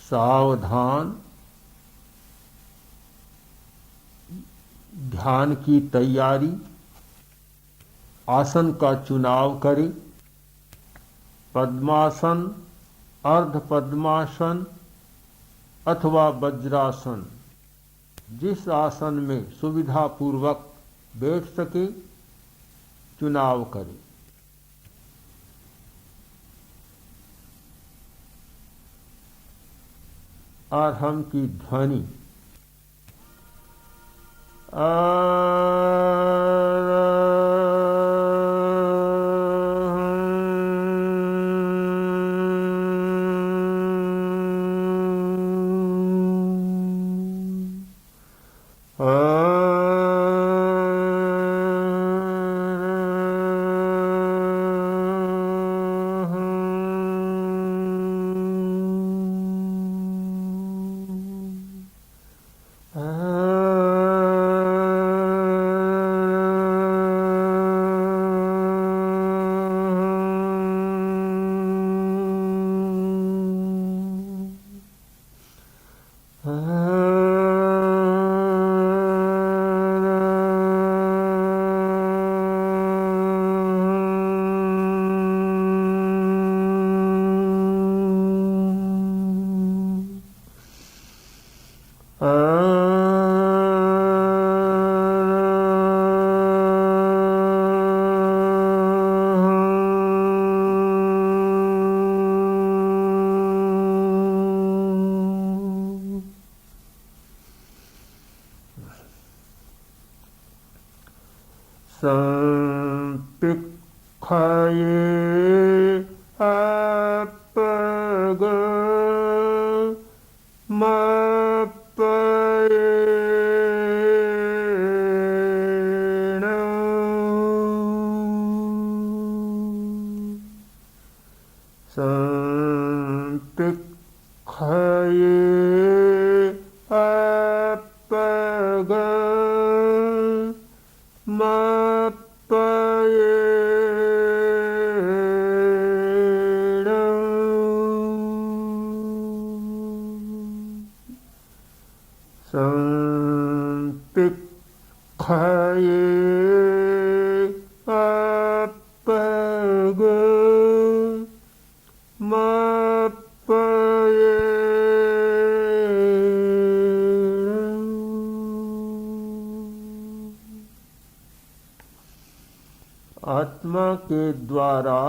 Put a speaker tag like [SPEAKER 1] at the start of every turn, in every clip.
[SPEAKER 1] सावधान ध्यान की तैयारी, आसन का चुनाव करें। पद्मासन, अर्ध पद्मासन अथवा वज्रासन, जिस आसन में सुविधापूर्वक बैठ सके चुनाव करें। आरहम की ध्वनि संपिक्षये अपग मपयेण संपिक्षये अपग संपिक्षये अपग आत्मा के द्वारा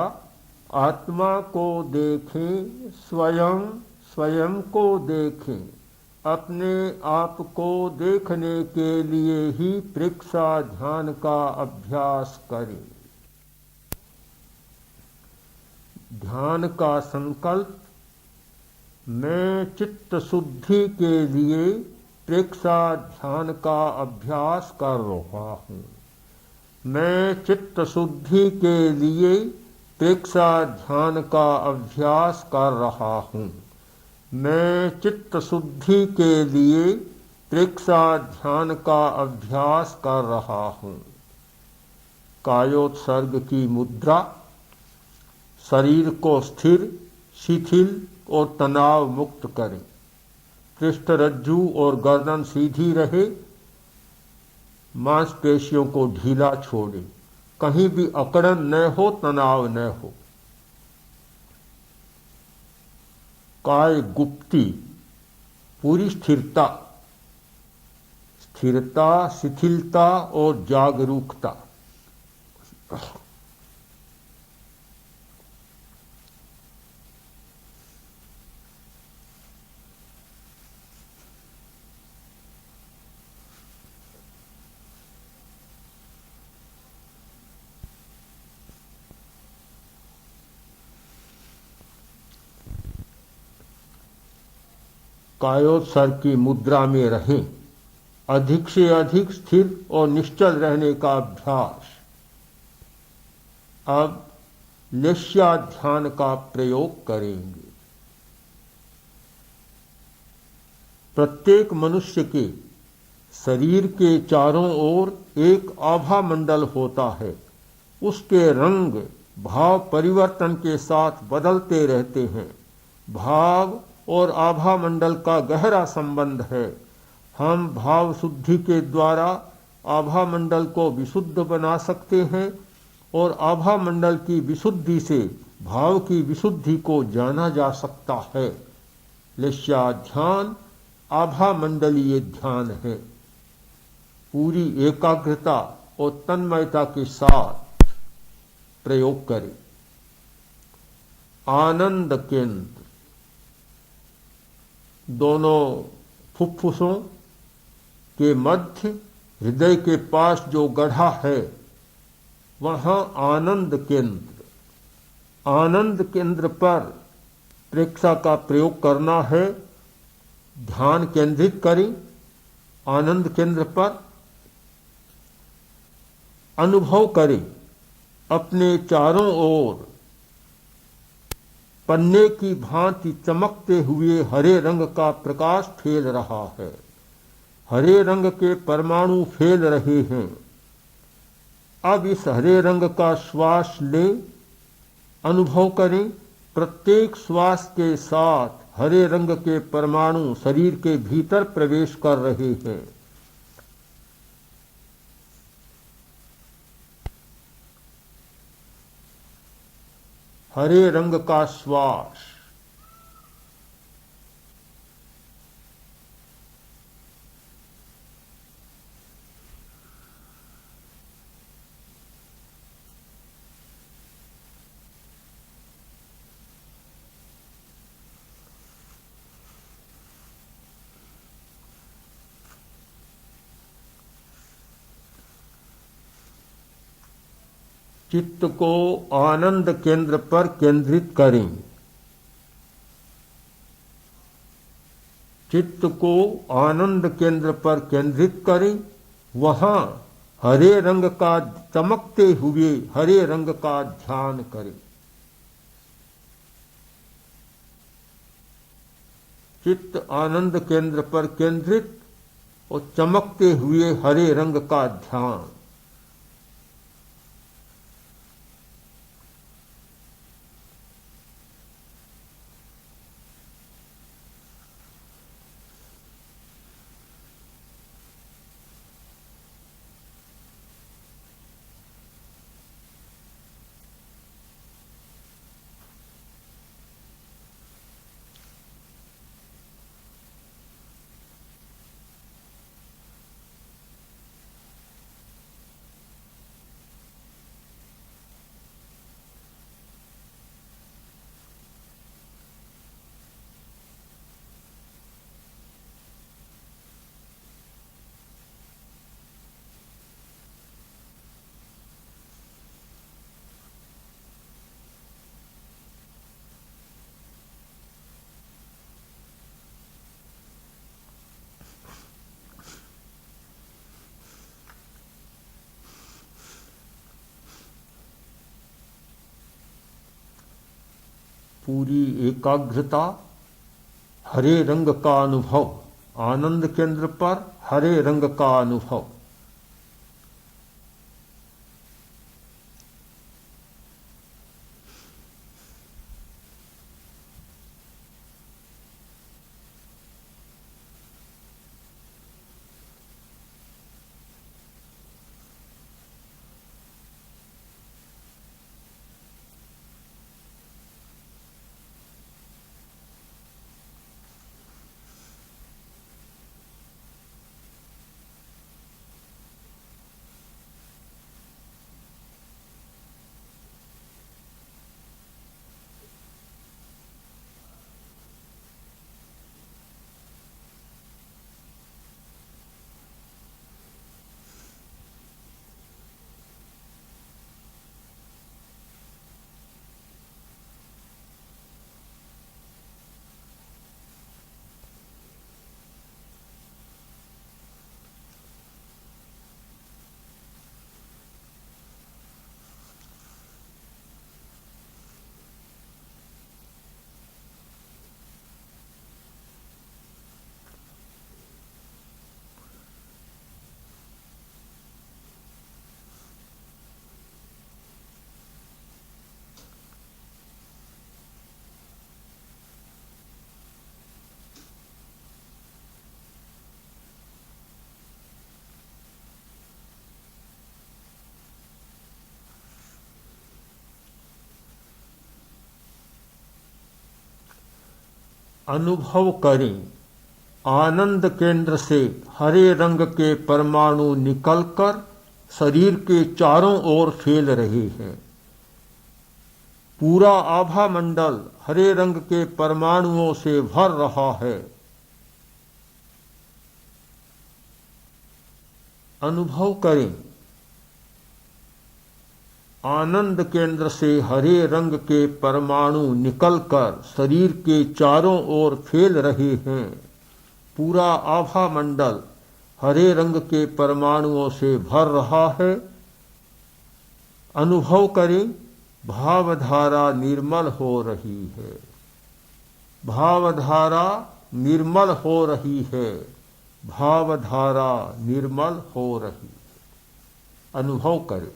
[SPEAKER 1] आत्मा को देखें, स्वयं स्वयं को देखें। अपने आप को देखने के लिए ही प्रेक्षा ध्यान का अभ्यास करें। ध्यान का संकल्प मैं चित्त शुद्धि के लिए प्रेक्षा ध्यान का अभ्यास कर रहा हूँ। मैं चित्त शुद्धि के लिए प्रेक्षा ध्यान का अभ्यास कर रहा हूँ। मैं चित्त शुद्धि के लिए प्रेक्षा ध्यान का अभ्यास कर रहा हूँ। कायोत्सर्ग की मुद्रा, शरीर को स्थिर, शिथिल और तनाव मुक्त करें। पृष्ठरज्जु और गर्दन सीधी रहे, मांसपेशियों को ढीला छोड़े, कहीं भी अकड़न न हो, तनाव न हो। काय गुप्ती, पूरी स्थिरता, स्थिरता, शिथिलता और जागरूकता। कायोत्सर्ग की मुद्रा में रहें। अधिक से अधिक स्थिर और निश्चल रहने का अभ्यास। अब लेश्या ध्यान का प्रयोग करेंगे। प्रत्येक मनुष्य के शरीर के चारों ओर एक आभा मंडल होता है। उसके रंग भाव परिवर्तन के साथ बदलते रहते हैं। भाव और आभा मंडल का गहरा संबंध है। हम भाव शुद्धि के द्वारा आभा मंडल को विशुद्ध बना सकते हैं और आभा मंडल की विशुद्धि से भाव की विशुद्धि को जाना जा सकता है। लेस्या ध्यान आभा मंडलीय ध्यान है। पूरी एकाग्रता और तन्मयता के साथ प्रयोग करें। आनंद केंद्र दोनों फुफ्फुसों के मध्य हृदय के पास जो गढ़ा है वहां आनंद केंद्र पर प्रेक्षा का प्रयोग करना है। ध्यान केंद्रित करें आनंद केंद्र पर। अनुभव करें अपने चारों ओर पन्ने की भांति चमकते हुए हरे रंग का प्रकाश फैल रहा है। हरे रंग के परमाणु फैल रहे हैं। अब इस हरे रंग का श्वास लें, अनुभव करें। प्रत्येक श्वास के साथ हरे रंग के परमाणु शरीर के भीतर प्रवेश कर रहे हैं। हरे रंग का श्वास चित्त को आनंद केंद्र पर केंद्रित करें। चित्त को आनंद केंद्र पर केंद्रित करें। वहां हरे रंग का चमकते हुए हरे रंग का ध्यान करें। चित्त आनंद केंद्र पर केंद्रित और चमकते हुए हरे रंग का ध्यान। पूरी एकाग्रता हरे रंग का अनुभव। आनंद केंद्र पर हरे रंग का अनुभव। अनुभव करें, आनंद केंद्र से हरे रंग के परमाणु निकलकर शरीर के चारों ओर फैल रहे हैं। पूरा आभा मंडल हरे रंग के परमाणुओं से भर रहा है। अनुभव करें, आनंद केंद्र से हरे रंग के परमाणु निकलकर शरीर के चारों ओर फैल रहे हैं। पूरा आभा मंडल हरे रंग के परमाणुओं से भर रहा है। अनुभव करें, भावधारा निर्मल हो रही है। भावधारा निर्मल हो रही है। भावधारा निर्मल हो रही है। अनुभव करें।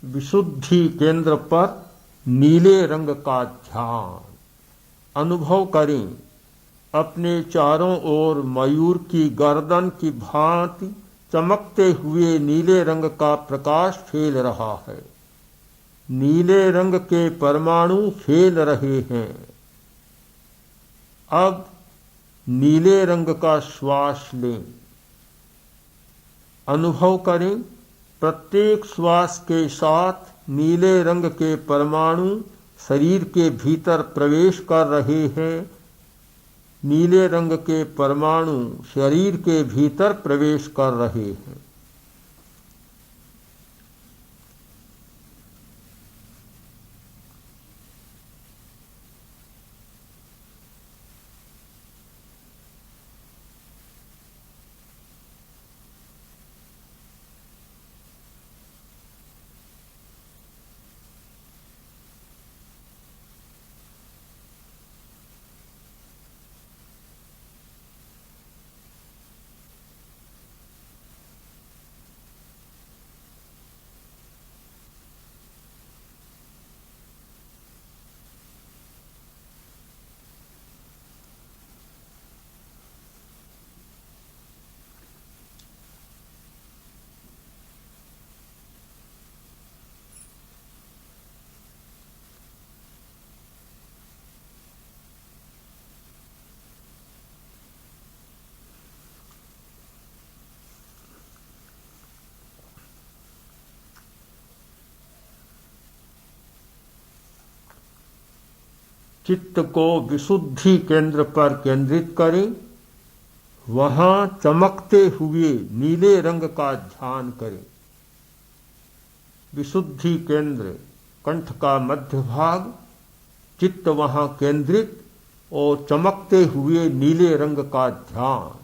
[SPEAKER 1] विशुद्धि केंद्र पर नीले रंग का ध्यान। अनुभव करें, अपने चारों ओर मयूर की गर्दन की भांति चमकते हुए नीले रंग का प्रकाश फैल रहा है। नीले रंग के परमाणु फैल रहे हैं। अब नीले रंग का श्वास लें। अनुभव करें, प्रत्येक श्वास के साथ नीले रंग के परमाणु शरीर के भीतर प्रवेश कर रहे हैं। नीले रंग के परमाणु शरीर के भीतर प्रवेश कर रहे हैं। चित्त को विशुद्धि केंद्र पर केंद्रित करें। वहां चमकते हुए नीले रंग का ध्यान करें। विशुद्धि केंद्र कंठ का मध्य भाग, चित्त वहां केंद्रित और चमकते हुए नीले रंग का ध्यान।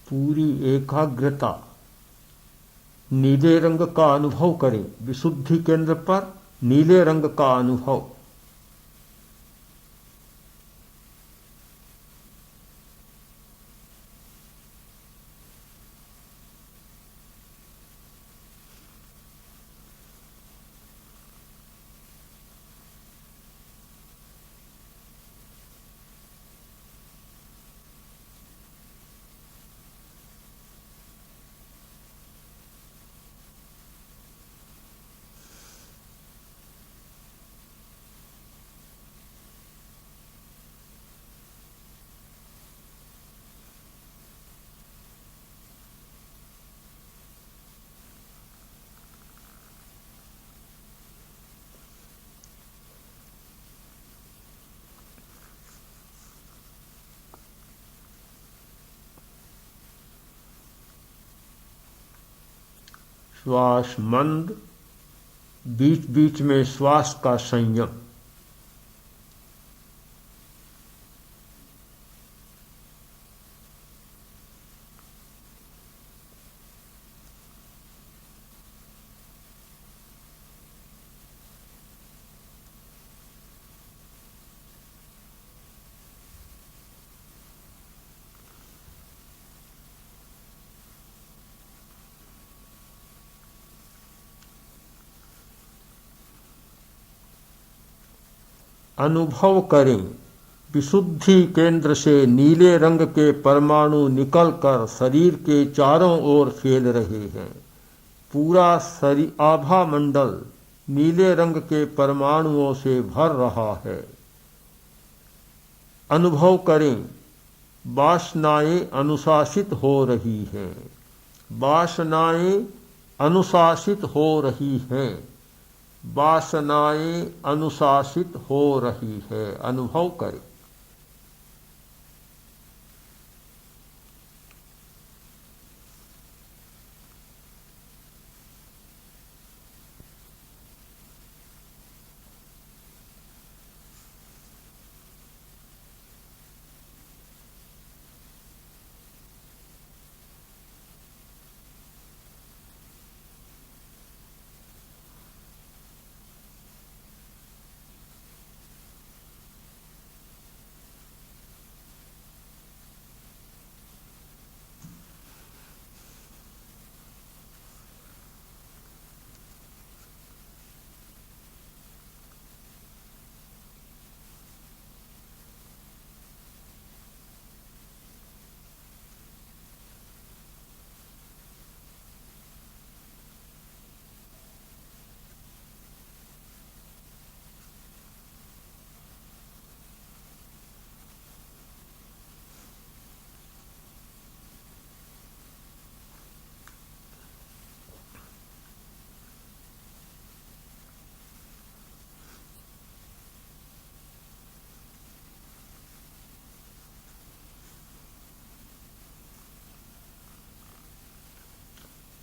[SPEAKER 1] पूरी एकाग्रता नीले रंग का अनुभव करें। विशुद्धि केंद्र पर नीले रंग का अनुभव। श्वास मंद, बीच बीच में श्वास का संयम। अनुभव करें, विशुद्धि केंद्र से नीले रंग के परमाणु निकलकर शरीर के चारों ओर फैल रहे हैं। पूरा शरीर आभा मंडल नीले रंग के परमाणुओं से भर रहा है। अनुभव करें, वासनाएं अनुशासित हो रही हैं। वासनाएं अनुशासित हो रही हैं। वासनाएं अनुशासित हो रही है। अनुभव करें।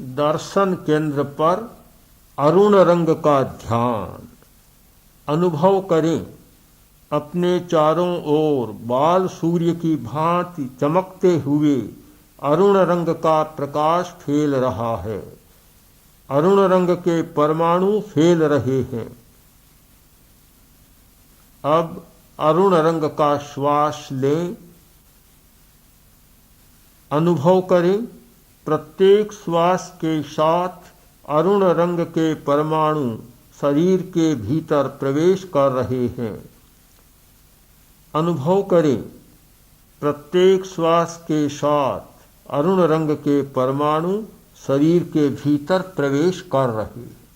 [SPEAKER 1] दर्शन केंद्र पर अरुण रंग का ध्यान। अनुभव करें, अपने चारों ओर बाल सूर्य की भांति चमकते हुए अरुण रंग का प्रकाश फैल रहा है। अरुण रंग के परमाणु फैल रहे हैं। अब अरुण रंग का श्वास लें। अनुभव करें, प्रत्येक श्वास के साथ अरुण रंग के परमाणु शरीर के भीतर प्रवेश कर रहे हैं। अनुभव करें, प्रत्येक श्वास के साथ अरुण रंग के परमाणु शरीर के भीतर प्रवेश कर रहे हैं।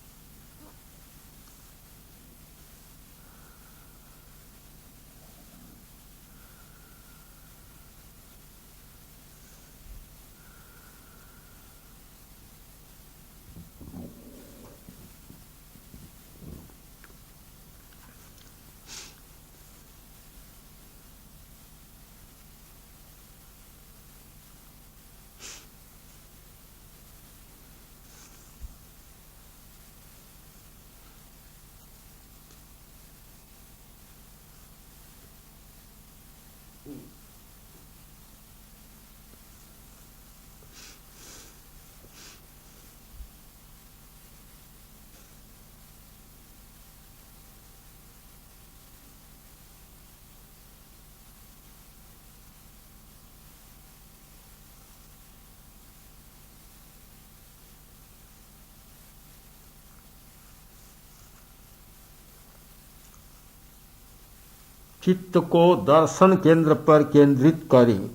[SPEAKER 1] चित्त को दर्शन केंद्र पर केंद्रित करें।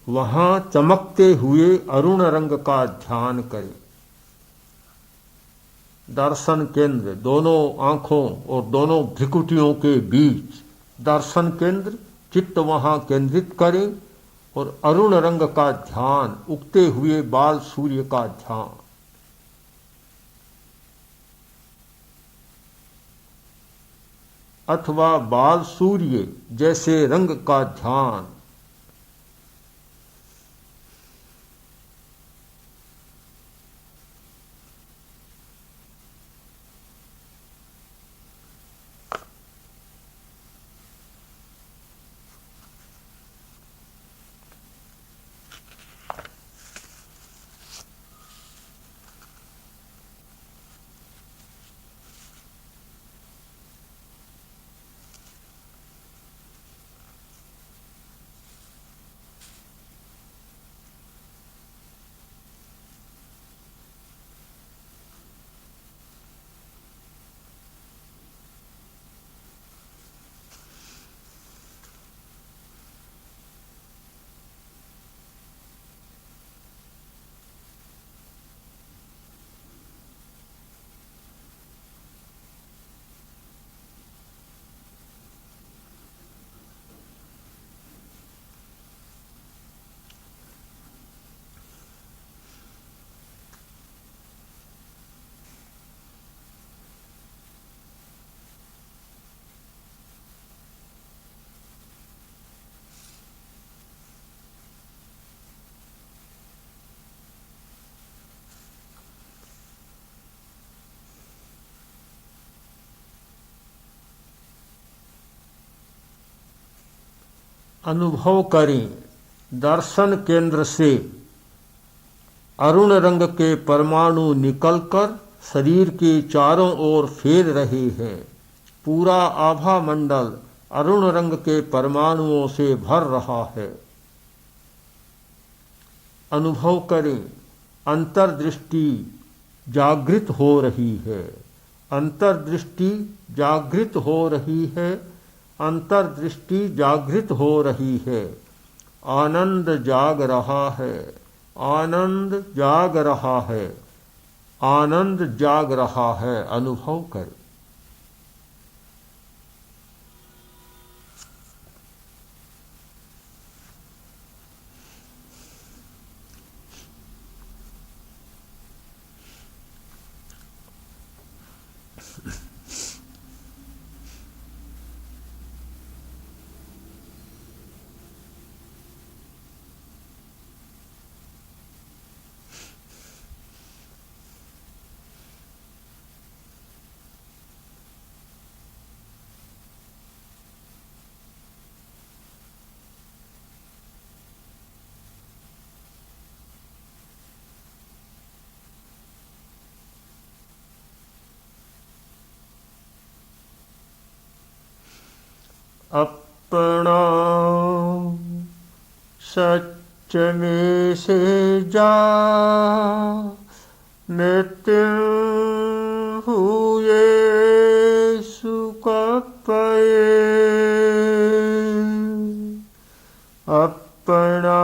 [SPEAKER 1] वहां चमकते हुए अरुण रंग का ध्यान करें। दर्शन केंद्र दोनों आंखों और दोनों भ्रिकुटियों के बीच दर्शन केंद्र, चित्त वहां केंद्रित करें और अरुण रंग का ध्यान, उगते हुए बाल सूर्य का ध्यान। अथवा बाल सूर्य जैसे रंग का ध्यान। अनुभव करें, दर्शन केंद्र से अरुण रंग के परमाणु निकलकर शरीर के चारों ओर फैल रहे हैं। पूरा आभा मंडल अरुण रंग के परमाणुओं से भर रहा है। अनुभव करें, अंतर्दृष्टि जागृत हो रही है। अंतर्दृष्टि जागृत हो रही है। अंतर्दृष्टि जागृत हो रही है। आनंद जाग रहा है। आनंद जाग रहा है। आनंद जाग रहा है। अनुभव कर। अपना सच में से जा नित्य हुए सुख पाए। अपना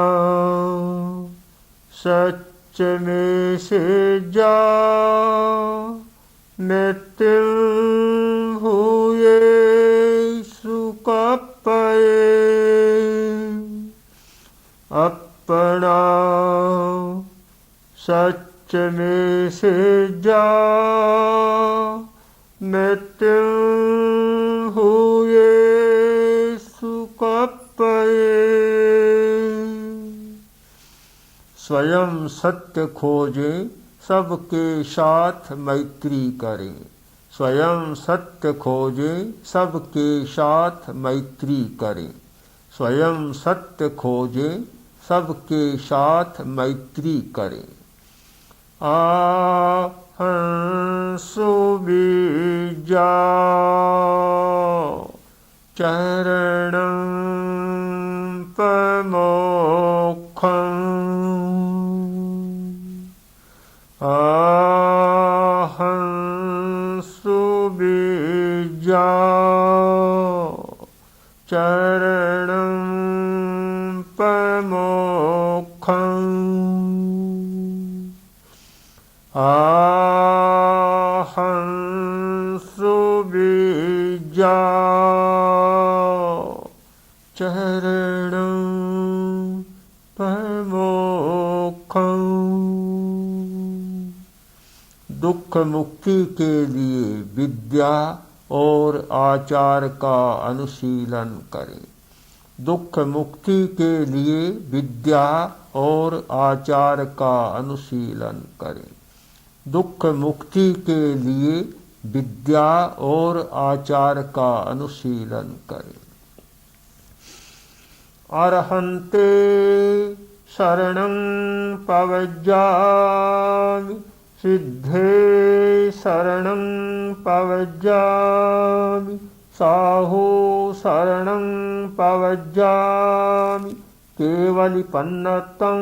[SPEAKER 1] सच में से जा नित्य हुए सुख पाए। अपना सच में से जा नित्य हुए सुख पाए। स्वयं सत्य खोजे सबके साथ मैत्री करें। स्वयं सत्य खोजे सबके साथ मैत्री करें। स्वयं सत्य खोजे सबके साथ मैत्री करें। आहंसो बीजा चरणं प्रमोक्षम्। आहंसो बीजा मोक्षं आहंसु बीजा चरणं परमोक्षं। दुख मुक्ति के लिए विद्या और आचार का अनुशीलन करें। दुख मुक्ति के लिए विद्या और आचार का अनुशीलन करें। दुख मुक्ति के लिए विद्या और आचार का अनुशीलन करें। अरहन्ते शरणं पवज्जामि सिद्धे शरणं पवज्जामि साहो शरणं पवज्जामि केवलिपन्नतं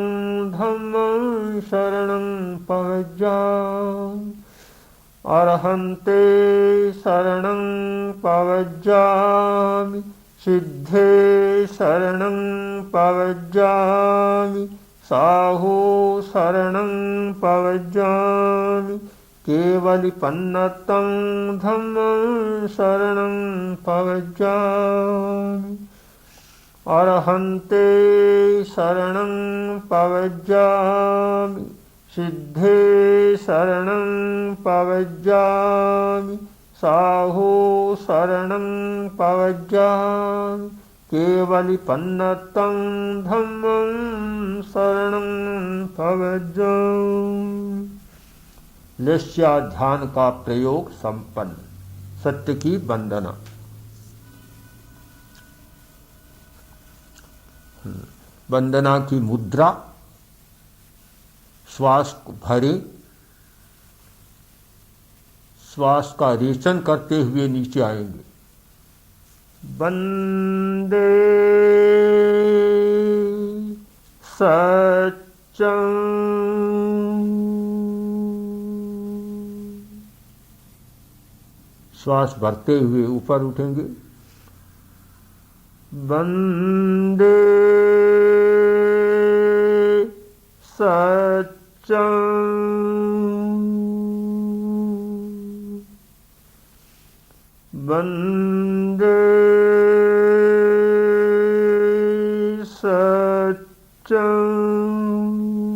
[SPEAKER 1] धम्मं शरणं पवज्जामि। अरहन्ते शरणं पवज्जामि सिद्धे शरणं पवज्जामि साहो शरणं पवज्जामि केवलिपन्नतं धम्मं शरणं पवज्जामि। अरहन्ते शरणं पवज्जामि सिद्धे शरणं पवज्जामि साहो शरणं पवज्जामि केवलिपन्नतं धम्मं शरणं पवज्जामि। निश्चय ध्यान का प्रयोग संपन्न। सत्य की वंदना। वंदना की मुद्रा। श्वास को भरे, श्वास का रेचन करते हुए नीचे आएंगे। वंदे सच्चं। श्वास भरते हुए ऊपर उठेंगे। वंदे सच्चं। वंदे सच्चं।